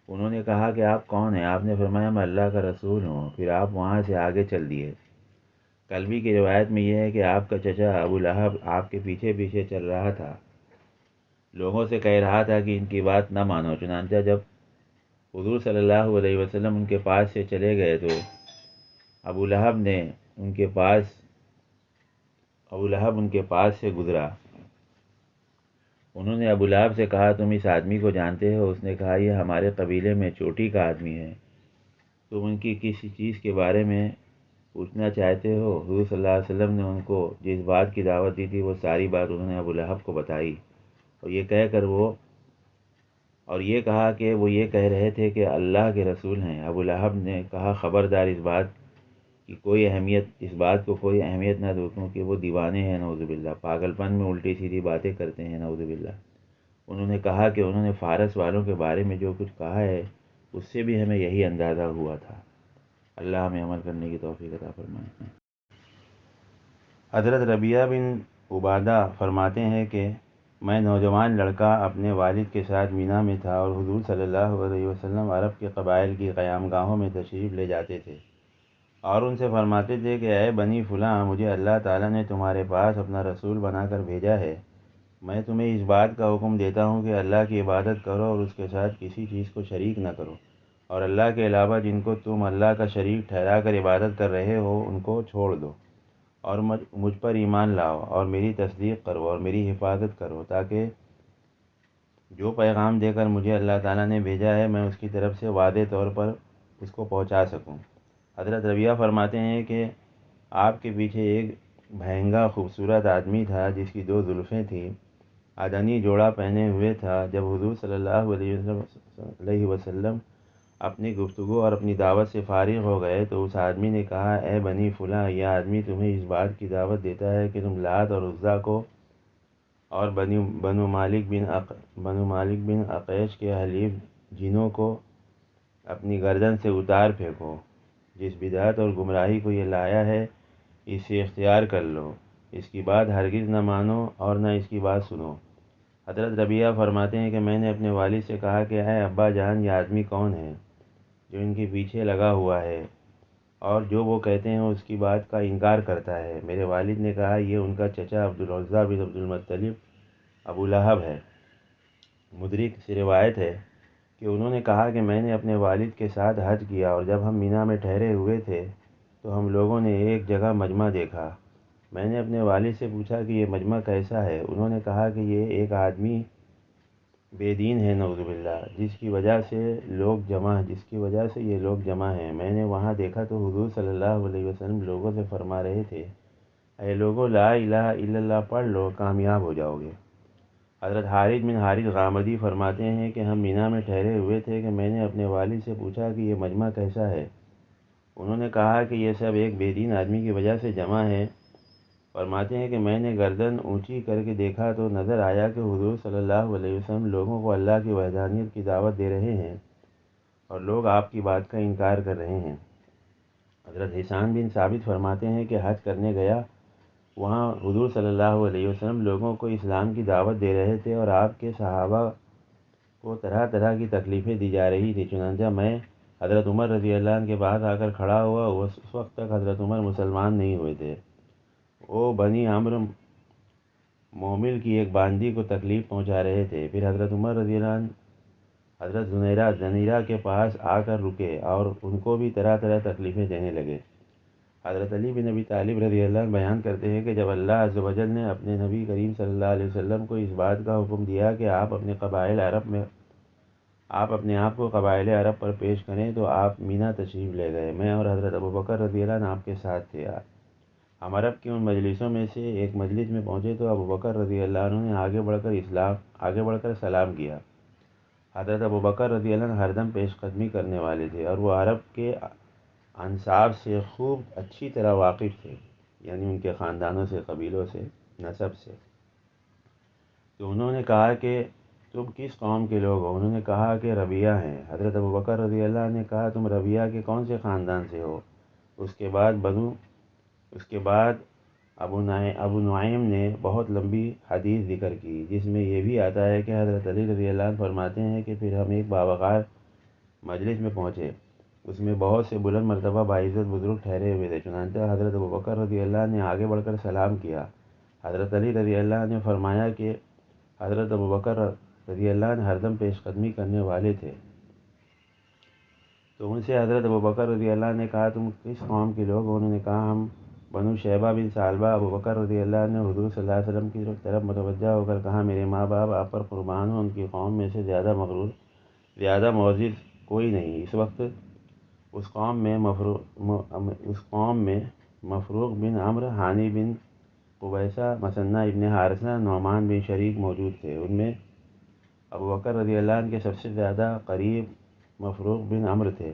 انہوں نے کہا کہ آپ کون ہیں؟ آپ نے فرمایا میں اللہ کا رسول ہوں۔ پھر آپ وہاں سے آگے چل دیے۔ کلبی کی روایت میں یہ ہے کہ آپ کا چچا ابو لہب آپ کے پیچھے پیچھے چل رہا تھا، لوگوں سے کہہ رہا تھا کہ ان کی بات نہ مانو۔ چنانچہ جب حضور صلی اللہ علیہ وسلم ان کے پاس سے چلے گئے تو ابو لہب ان کے پاس سے گزرا۔ انہوں نے ابو لہب سے کہا تم اس آدمی کو جانتے ہو؟ اس نے کہا یہ ہمارے قبیلے میں چوٹی کا آدمی ہے، تم ان کی کسی چیز کے بارے میں پوچھنا چاہتے ہو؟ حضور صلی اللہ علیہ وسلم نے ان کو جس بات کی دعوت دی تھی وہ ساری بات انہوں نے ابو لہب کو بتائی اور یہ کہا کہ وہ یہ کہہ رہے تھے کہ اللہ کے رسول ہیں۔ ابو لہب نے کہا خبردار اس بات کو کوئی اہمیت نہ دو کیونکہ وہ دیوانے ہیں، نعوذ باللہ، پاگل پن میں الٹی سیدھی باتیں کرتے ہیں، نعوذ باللہ۔ انہوں نے کہا کہ انہوں نے فارس والوں کے بارے میں جو کچھ کہا ہے اس سے بھی ہمیں یہی اندازہ ہوا تھا۔ اللہ ہمیں عمل کرنے کی توفیق عطا فرمائے۔ حضرت ربیعہ بن عبادہ فرماتے ہیں کہ میں نوجوان لڑکا اپنے والد کے ساتھ مینا میں تھا اور حضور صلی اللہ علیہ وسلم عرب کے قبائل کی قیام گاہوں میں تشریف لے جاتے تھے اور ان سے فرماتے تھے کہ اے بنی فلاں، مجھے اللہ تعالیٰ نے تمہارے پاس اپنا رسول بنا کر بھیجا ہے۔ میں تمہیں اس بات کا حکم دیتا ہوں کہ اللہ کی عبادت کرو اور اس کے ساتھ کسی چیز کو شریک نہ کرو، اور اللہ کے علاوہ جن کو تم اللہ کا شریک ٹھہرا کر عبادت کر رہے ہو ان کو چھوڑ دو اور مجھ پر ایمان لاؤ اور میری تصدیق کرو اور میری حفاظت کرو تاکہ جو پیغام دے کر مجھے اللہ تعالیٰ نے بھیجا ہے میں اس کی طرف سے واضح طور پر اس کو پہنچا سکوں۔ حضرت ربیعہ فرماتے ہیں کہ آپ کے پیچھے ایک بھینگا خوبصورت آدمی تھا جس کی 2 زلفیں تھیں، آدمی جوڑا پہنے ہوئے تھا۔ جب حضور صلی اللہ علیہ وسلم اپنی گفتگو اور اپنی دعوت سے فارغ ہو گئے تو اس آدمی نے کہا اے بنی فلاں، یہ آدمی تمہیں اس بات کی دعوت دیتا ہے کہ تم لات اور عزیٰ کو اور بنو مالک بن عقیش کے حلیف جنوں کو اپنی گردن سے اتار پھینکو۔ جس بدعت اور گمراہی کو یہ لایا ہے اسے اختیار کر لو، اس کی بات ہرگز نہ مانو اور نہ اس کی بات سنو۔ حضرت ربیعہ فرماتے ہیں کہ میں نے اپنے والد سے کہا کہ اے ابا جان، یہ آدمی کون ہے جو ان کے پیچھے لگا ہوا ہے اور جو وہ کہتے ہیں اس کی بات کا انکار کرتا ہے؟ میرے والد نے کہا یہ ان کا چچا عبدالعزیٰ بن عبدالمطلب ابو لہب ہے۔ مدرک سے روایت ہے کہ انہوں نے کہا کہ میں نے اپنے والد کے ساتھ حج کیا اور جب ہم مینا میں ٹھہرے ہوئے تھے تو ہم لوگوں نے ایک جگہ مجمع دیکھا۔ میں نے اپنے والد سے پوچھا کہ یہ مجمع کیسا ہے؟ انہوں نے کہا کہ یہ ایک آدمی بے دین ہے، نعوذ باللہ، جس کی وجہ سے یہ لوگ جمع ہیں۔ میں نے وہاں دیکھا تو حضور صلی اللہ علیہ وسلم لوگوں سے فرما رہے تھے اے لوگو لا الہ الا اللہ پڑھ لو، کامیاب ہو جاؤ گے۔ حضرت حارث بن حارث غامدی فرماتے ہیں کہ ہم مینا میں ٹھہرے ہوئے تھے کہ میں نے اپنے والد سے پوچھا کہ یہ مجمع کیسا ہے۔ انہوں نے کہا کہ یہ سب ایک بے دین آدمی کی وجہ سے جمع ہے۔ فرماتے ہیں کہ میں نے گردن اونچی کر کے دیکھا تو نظر آیا کہ حضور صلی اللہ علیہ وسلم لوگوں کو اللہ کی وحدانیت کی دعوت دے رہے ہیں اور لوگ آپ کی بات کا انکار کر رہے ہیں۔ حضرت حسان بن ثابت فرماتے ہیں کہ حج کرنے گیا، وہاں حضور صلی اللہ علیہ وسلم لوگوں کو اسلام کی دعوت دے رہے تھے اور آپ کے صحابہ کو طرح طرح کی تکلیفیں دی جا رہی تھیں۔ چنانچہ میں حضرت عمر رضی اللہ عنہ کے بعد آ کر کھڑا ہوا، اس وقت تک حضرت عمر مسلمان نہیں ہوئے تھے۔ وہ بنی عمرو مومل کی ایک باندی کو تکلیف پہنچا رہے تھے۔ پھر حضرت عمر رضی اللہ عنہ حضرت زنیرہ کے پاس آ کر رکے اور ان کو بھی طرح طرح تکلیفیں دینے لگے۔ حضرت علی بن ابی طالب رضی اللہ عنہ بیان کرتے ہیں کہ جب اللہ عز و جل نے اپنے نبی کریم صلی اللہ علیہ وسلم کو اس بات کا حکم دیا کہ آپ اپنے آپ کو قبائل عرب پر پیش کریں تو آپ مینا تشریف لے گئے۔ میں اور حضرت ابوبکر رضی اللہ عنہ آپ کے ساتھ تھے۔ ہم عرب کی ان مجلسوں میں سے ایک مجلس میں پہنچے تو ابوبکر رضی اللہ عنہ نے آگے بڑھ کر سلام کیا۔ حضرت ابوبکر رضی اللہ عنہ ہر دم پیش قدمی کرنے والے تھے اور وہ عرب کے انصاب سے خوب اچھی طرح واقف تھے، یعنی ان کے خاندانوں سے، قبیلوں سے، نسب سے۔ تو انہوں نے کہا کہ تم کس قوم کے لوگ ہو؟ انہوں نے کہا کہ ربیہ ہیں۔ حضرت ابوبکر رضی اللہ عنہ نے کہا تم ربیہ کے کون سے خاندان سے ہو؟ اس کے بعد ابو نعیم نے بہت لمبی حدیث ذکر کی، جس میں یہ بھی آتا ہے کہ حضرت علی رضی اللہ عنہ فرماتے ہیں کہ پھر ہم ایک باوقار مجلس میں پہنچے، اس میں بہت سے بلند مرتبہ باعزت بزرگ ٹھہرے ہوئے تھے۔ چنانچہ حضرت ابوبکر رضی اللہ عنہ نے آگے بڑھ کر سلام کیا۔ حضرت علی رضی اللہ عنہ نے فرمایا کہ حضرت ابوبکر رضی اللہ عنہ ہر دم پیش قدمی کرنے والے تھے۔ تو ان سے حضرت ابوبکر رضی اللہ عنہ نے کہا تم کس قوم کے لوگ ہو؟ انہوں نے کہا ہم بنو شیبہ بن ثعلبہ۔ ابوبکر رضی اللہ عنہ نے حضور صلی اللہ علیہ وسلم کی طرف متوجہ ہو کر کہا میرے ماں باپ آپ پر قربان ہوں، ان کی قوم میں سے زیادہ مغرور، زیادہ معزز کوئی نہیں۔ اس وقت اس قوم میں مفروق بن عمرو، ہانی بن قبیصہ، مثنہ ابن حارثہ، نعمان بن شریک موجود تھے۔ ان میں ابوبکر رضی اللہ عنہ کے سب سے زیادہ قریب مفروق بن عمرو تھے۔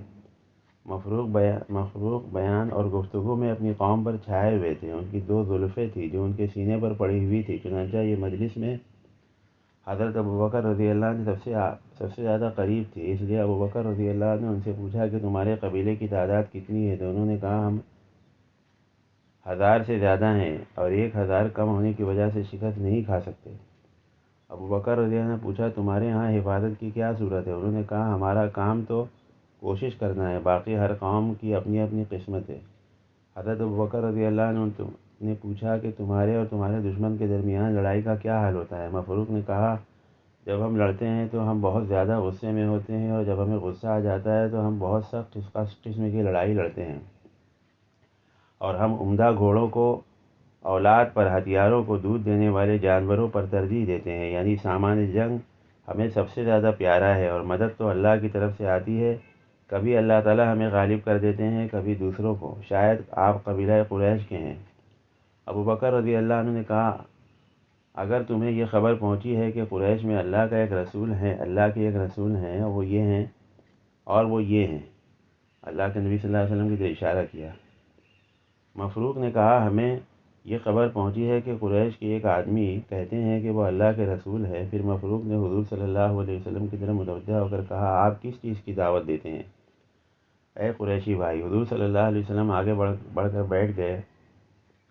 مفروق بیان اور گفتگو میں اپنی قوم پر چھائے ہوئے تھے۔ ان کی 2 زلفیں تھیں جو ان کے سینے پر پڑی ہوئی تھی۔ چنانچہ یہ مجلس میں حضرت ابوبکر رضی اللہ عنہ سب سے زیادہ قریب تھی، اس لیے ابوبکر رضی اللہ عنہ نے ان سے پوچھا کہ تمہارے قبیلے کی تعداد کتنی ہے؟ تو انہوں نے کہا ہم 1000 سے زیادہ ہیں اور 1000 کم ہونے کی وجہ سے شکست نہیں کھا سکتے۔ ابوبکر رضی اللہ عنہ نے پوچھا تمہارے ہاں حفاظت کی کیا صورت ہے؟ انہوں نے کہا ہمارا کام تو کوشش کرنا ہے، باقی ہر قوم کی اپنی اپنی قسمت ہے۔ حضرت ابوبکر رضی اللہ عنہ نے پوچھا کہ تمہارے اور تمہارے دشمن کے درمیان لڑائی کا کیا حل ہوتا ہے؟ مفروق نے کہا جب ہم لڑتے ہیں تو ہم بہت زیادہ غصے میں ہوتے ہیں اور جب ہمیں غصہ آ جاتا ہے تو ہم بہت سخت قسم کی لڑائی لڑتے ہیں اور ہم عمدہ گھوڑوں کو اولاد پر، ہتھیاروں کو دودھ دینے والے جانوروں پر ترجیح دیتے ہیں، یعنی سامان جنگ ہمیں سب سے زیادہ پیارا ہے اور مدد تو اللہ کی طرف سے آتی ہے۔ کبھی اللہ تعالی ہمیں غالب کر دیتے ہیں، کبھی دوسروں کو۔ شاید آپ قبیلہ قریش کے ہیں۔ ابوبکر رضی اللہ عنہ نے کہا اگر تمہیں یہ خبر پہنچی ہے کہ قریش میں اللہ کے ایک رسول ہیں اور وہ یہ ہیں، اللہ کے نبی صلی اللہ علیہ وسلم کی طرف اشارہ کیا۔ مفروق نے کہا ہمیں یہ خبر پہنچی ہے کہ قریش کے ایک آدمی کہتے ہیں کہ وہ اللہ کے رسول ہے۔ پھر مفروق نے حضور صلی اللہ علیہ وسلم کی طرف متوجہ ہو کر کہا آپ کس چیز کی دعوت دیتے ہیں اے قریشی بھائی؟ حضور صلی اللہ علیہ وسلم آگے بڑھ کر بیٹھ گئے۔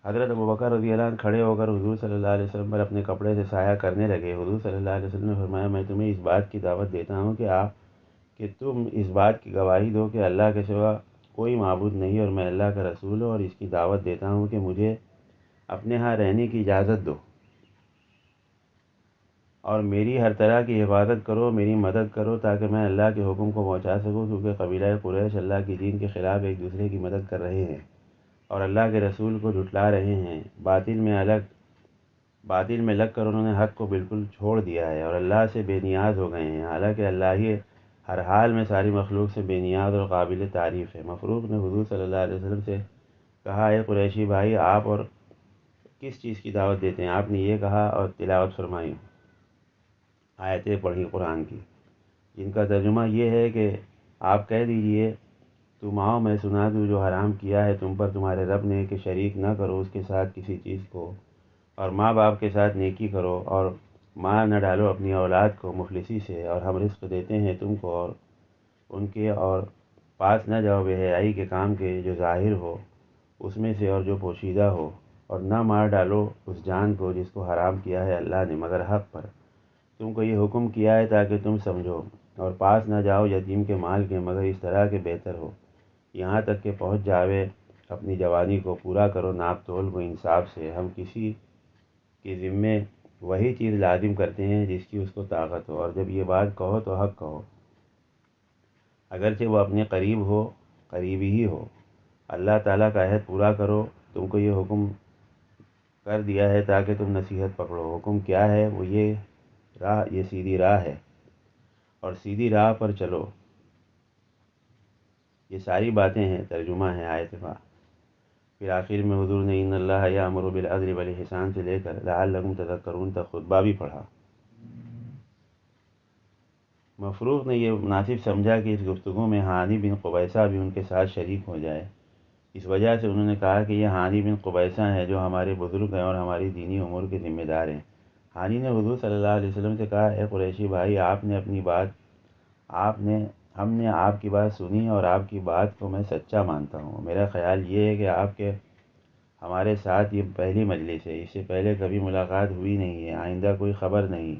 حضرت ابوبکر رضی اللہ عنہ کھڑے ہو کر حضور صلی اللہ علیہ وسلم پر اپنے کپڑے سے سایہ کرنے لگے۔ حضور صلی اللہ علیہ وسلم نے فرمایا میں تمہیں اس بات کی دعوت دیتا ہوں کہ تم اس بات کی گواہی دو کہ اللہ کے سوا کوئی معبود نہیں اور میں اللہ کا رسول ہوں، اور اس کی دعوت دیتا ہوں کہ مجھے اپنے ہاں رہنے کی اجازت دو اور میری ہر طرح کی حفاظت کرو، میری مدد کرو تاکہ میں اللہ کے حکم کو پہنچا سکوں، کیونکہ قبیلہ قریش اللہ کی دین کے خلاف ایک دوسرے کی مدد کر رہے ہیں اور اللہ کے رسول کو جھٹلا رہے ہیں۔ باطل میں لگ کر انہوں نے حق کو بالکل چھوڑ دیا ہے اور اللہ سے بے نیاز ہو گئے ہیں، حالانکہ اللہ ہی ہر حال میں ساری مخلوق سے بے نیاز اور قابل تعریف ہے۔ مفروق نے حضور صلی اللہ علیہ وسلم سے کہا اے قریشی بھائی آپ اور کس چیز کی دعوت دیتے ہیں؟ آپ نے یہ کہا اور تلاوت فرمائی آیتیں پڑھی قرآن کی، جن کا ترجمہ یہ ہے کہ آپ کہہ دیجئے تم آؤ میں سنا دوں جو حرام کیا ہے تم پر تمہارے رب نے کہ شریک نہ کرو اس کے ساتھ کسی چیز کو، اور ماں باپ کے ساتھ نیکی کرو، اور مار نہ ڈالو اپنی اولاد کو مفلسی سے، اور ہم رزق دیتے ہیں تم کو اور ان کے، اور پاس نہ جاؤ بے حیائی کے کام کے جو ظاہر ہو اس میں سے اور جو پوشیدہ ہو، اور نہ مار ڈالو اس جان کو جس کو حرام کیا ہے اللہ نے مگر حق پر، تم کو یہ حکم کیا ہے تاکہ تم سمجھو، اور پاس نہ جاؤ یتیم کے مال کے مگر اس طرح کے بہتر ہو یہاں تک کہ پہنچ جاوے اپنی جوانی کو، پورا کرو ناپ تول کو انصاف سے، ہم کسی کے ذمے وہی چیز لازم کرتے ہیں جس کی اس کو طاقت ہو، اور جب یہ بات کہو تو حق کہو اگرچہ وہ اپنے قریب ہو، قریب ہی ہو، اللہ تعالیٰ کا عہد پورا کرو، تم کو یہ حکم کر دیا ہے تاکہ تم نصیحت پکڑو، حکم کیا ہے وہ یہ سیدھی راہ ہے اور سیدھی راہ پر چلو، یہ ساری باتیں ہیں، ترجمہ ہے آیت کا۔ پھر آخر میں حضور نے ان اللہ یامر بالعدل والاحسان سے لے کر لعلکم تذکرون تک خطبہ بھی پڑھا۔ مفروق نے یہ مناسب سمجھا کہ اس گفتگو میں ہانی بن قبیصہ بھی ان کے ساتھ شریک ہو جائے، اس وجہ سے انہوں نے کہا کہ یہ ہانی بن قبیصہ ہیں جو ہمارے بزرگ ہیں اور ہماری دینی امور کے ذمہ دار ہیں۔ ہانی نے حضور صلی اللہ علیہ وسلم سے کہا، اے قریشی بھائی، ہم نے آپ کی بات سنی اور آپ کی بات کو میں سچا مانتا ہوں، میرا خیال یہ ہے کہ آپ کے ہمارے ساتھ یہ پہلی مجلس ہے، اس سے پہلے کبھی ملاقات ہوئی نہیں ہے، آئندہ کوئی خبر نہیں،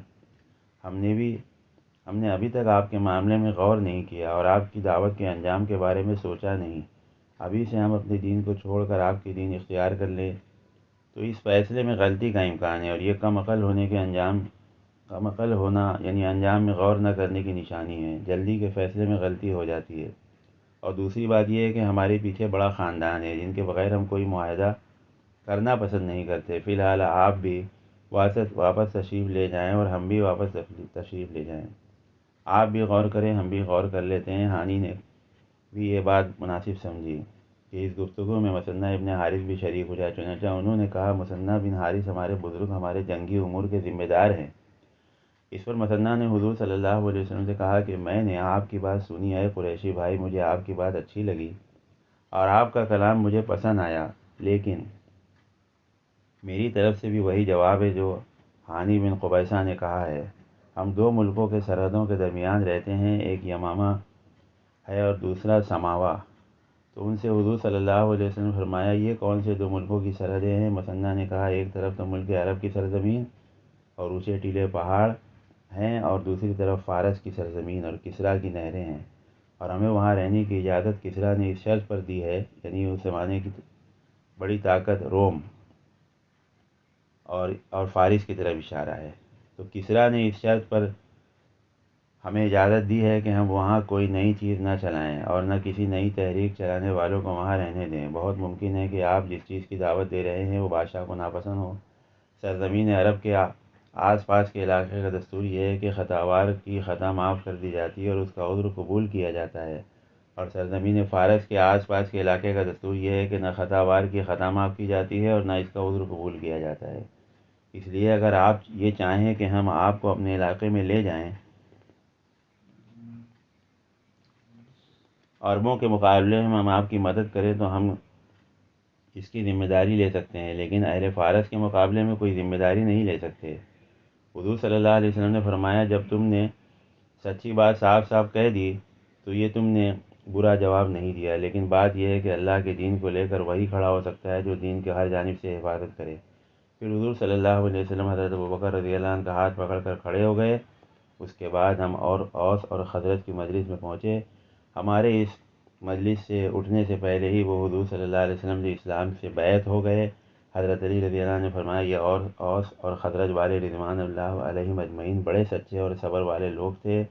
ہم نے ابھی تک آپ کے معاملے میں غور نہیں کیا اور آپ کی دعوت کے انجام کے بارے میں سوچا نہیں، ابھی سے ہم اپنے دین کو چھوڑ کر آپ کی دین اختیار کر لیں تو اس فیصلے میں غلطی کا امکان ہے، اور یہ کم عقل ہونا یعنی انجام میں غور نہ کرنے کی نشانی ہے، جلدی کے فیصلے میں غلطی ہو جاتی ہے۔ اور دوسری بات یہ ہے کہ ہمارے پیچھے بڑا خاندان ہے جن کے بغیر ہم کوئی معاہدہ کرنا پسند نہیں کرتے، فی الحال آپ بھی واپس تشریف لے جائیں اور ہم بھی واپس تشریف لے جائیں، آپ بھی غور کریں ہم بھی غور کر لیتے ہیں۔ ہانی نے بھی یہ بات مناسب سمجھی کہ اس گفتگو میں مثنہ ابن حارث بھی شریک ہو جائے، چنانچہ انہوں نے کہا، مثنہ بن حارث ہمارے بزرگ ہمارے جنگی امور کے ذمہ دار ہیں۔ اس پر مثنہ نے حضور صلی اللہ علیہ وسلم سے کہا کہ میں نے آپ کی بات سنی ہے قریشی بھائی، مجھے آپ کی بات اچھی لگی اور آپ کا کلام مجھے پسند آیا، لیکن میری طرف سے بھی وہی جواب ہے جو ہانی بن قبیصہ نے کہا ہے، ہم دو ملکوں کے سرحدوں کے درمیان رہتے ہیں، ایک یمامہ ہے اور دوسرا سماوا۔ تو ان سے حضور صلی اللہ علیہ وسلم نے فرمایا، یہ کون سے دو ملکوں کی سرحدیں ہیں؟ مثنہ نے کہا، ایک طرف تو ملک عرب کی سرزمین اور اونچے ٹیلے پہاڑ ہیں، اور دوسری طرف فارس کی سرزمین اور کسریٰ کی نہریں ہیں، اور ہمیں وہاں رہنے کی اجازت کسریٰ نے اس شرط پر دی ہے، یعنی اس زمانے کی بڑی طاقت روم اور فارس کی طرف اشارہ ہے، تو کسریٰ نے اس شرط پر ہمیں اجازت دی ہے کہ ہم وہاں کوئی نئی چیز نہ چلائیں اور نہ کسی نئی تحریک چلانے والوں کو وہاں رہنے دیں۔ بہت ممکن ہے کہ آپ جس چیز کی دعوت دے رہے ہیں وہ بادشاہ کو ناپسند ہو۔ سرزمین عرب کے آس پاس کے علاقے کا دستور یہ ہے کہ خطاوار کی خطا معاف کر دی جاتی ہے اور اس کا عذر قبول کیا جاتا ہے، اور سرزمین فارس کے آس پاس کے علاقے کا دستور یہ ہے کہ نہ خطاوار کی خطا معاف کی جاتی ہے اور نہ اس کا عذر قبول کیا جاتا ہے۔ اس لیے اگر آپ یہ چاہیں کہ ہم آپ کو اپنے علاقے میں لے جائیں عربوں کے مقابلے میں ہم آپ کی مدد کریں تو ہم اس کی ذمہ داری لے سکتے ہیں، لیکن اہل فارس کے مقابلے میں کوئی ذمہ داری نہیں لے سکتے۔ حضور صلی اللہ علیہ وسلم نے فرمایا، جب تم نے سچی بات صاف صاف کہہ دی تو یہ تم نے برا جواب نہیں دیا، لیکن بات یہ ہے کہ اللہ کے دین کو لے کر وہی کھڑا ہو سکتا ہے جو دین کے ہر جانب سے حفاظت کرے۔ پھر حضور صلی اللہ علیہ وسلم حضرت ابوبکر رضی اللہ عنہ کا ہاتھ پکڑ کر کھڑے ہو گئے۔ اس کے بعد ہم اوس اور خزرج کی مجلس میں پہنچے۔ ہمارے اس مجلس سے اٹھنے سے پہلے ہی وہ حضور صلی اللہ علیہ وسلم سے اسلام سے بیعت ہو گئے۔ حضرت علی رضی اللہ عنہ نے فرمایا، یہ اوس اور خزرج والے رضوان اللہ علیہم اجمعین بڑے سچے اور صبر والے لوگ تھے۔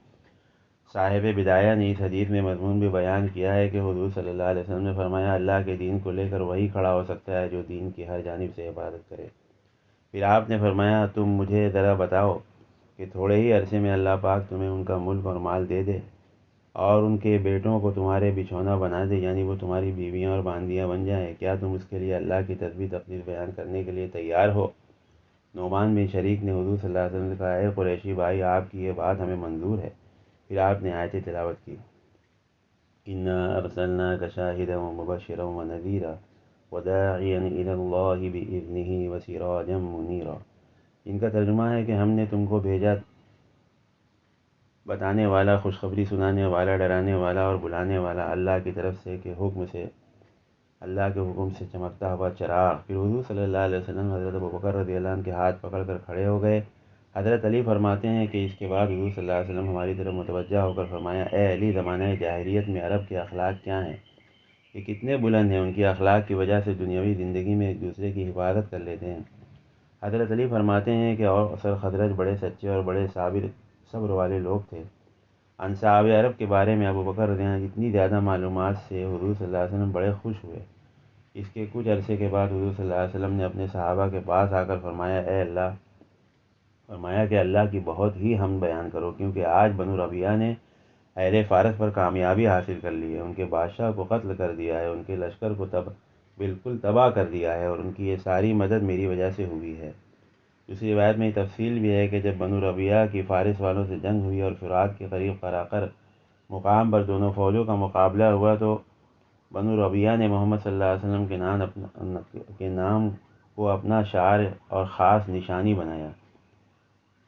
صاحب بدایہ نے اس حدیث میں مضمون بھی بیان کیا ہے کہ حضور صلی اللہ علیہ وسلم نے فرمایا، اللہ کے دین کو لے کر وہی کھڑا ہو سکتا ہے جو دین کی ہر جانب سے حفاظت کرے۔ پھر آپ نے فرمایا، تم مجھے ذرا بتاؤ کہ تھوڑے ہی عرصے میں اللہ پاک تمہیں ان کا ملک اور مال دے دے اور ان کے بیٹوں کو تمہارے بچھونا بنا دے، یعنی وہ تمہاری بیویاں اور باندیاں بن جائیں، کیا تم اس کے لیے اللہ کی تسبیح تقدیر بیان کرنے کے لیے تیار ہو؟ نعمان بن شریک نے حضور صلی اللہ علیہ وسلم سے کہا، اے قریشی بھائی، آپ کی یہ بات ہمیں منظور ہے۔ پھر آپ نے آیت تلاوت کی، انا ارسلناک شاہدا ومبشرا ونذیرا وداعیا الی اللہ باذنہ وسراجا منیرا۔ ان کا ترجمہ ہے کہ ہم نے تم کو بھیجا بتانے والا، خوشخبری سنانے والا، ڈرانے والا اور بلانے والا اللہ کی طرف سے اللہ کے حکم سے چمکتا ہوا چراغ۔ پھر حضور صلی اللہ علیہ وسلم حضرت ابوبکر رضی اللہ عنہ کے ہاتھ پکڑ کر کھڑے ہو گئے۔ حضرت علی فرماتے ہیں کہ اس کے بعد حضور صلی اللہ علیہ وسلم ہماری طرف متوجہ ہو کر فرمایا، اے علی، زمانہ جاہلیت میں عرب کے اخلاق کیا ہیں؟ یہ کتنے بلند ہیں! ان کی اخلاق کی وجہ سے دنیاوی زندگی میں ایک دوسرے کی حفاظت کر لیتے ہیں۔ حضرت علی فرماتے ہیں کہ اوس اور خزرج بڑے سچے اور بڑے صبر والے لوگ تھے۔ انصاب عرب کے بارے میں ابوبکر رضی اللہ عنہ اتنی زیادہ معلومات سے حضور صلی اللہ علیہ وسلم بڑے خوش ہوئے۔ اس کے کچھ عرصے کے بعد حضور صلی اللہ علیہ وسلم نے اپنے صحابہ کے پاس آ کر فرمایا کہ اللہ کی بہت ہی حمد بیان کرو، کیونکہ آج بنو ربیعہ نے اہل فارس پر کامیابی حاصل کر لی ہے، ان کے بادشاہ کو قتل کر دیا ہے، ان کے لشکر کو بالکل تباہ کر دیا ہے، اور ان کی یہ ساری مدد میری وجہ سے ہوئی ہے۔ دوسری روایت میں یہ تفصیل بھی ہے کہ جب بنو ربیعہ کی فارس والوں سے جنگ ہوئی اور فرات کے قریب قراقر مقام پر دونوں فوجوں کا مقابلہ ہوا، تو بنو ربیعہ نے محمد صلی اللہ علیہ وسلم کے نام کو اپنا شعار اور خاص نشانی بنایا،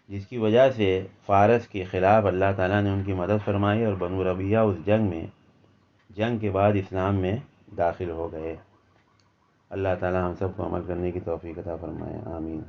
جس کی وجہ سے فارس کے خلاف اللہ تعالیٰ نے ان کی مدد فرمائی، اور بنو ربیعہ اس جنگ کے بعد اسلام میں داخل ہو گئے۔ اللہ تعالیٰ ہم سب کو عمل کرنے کی توفیق عطا فرمائے، آمین۔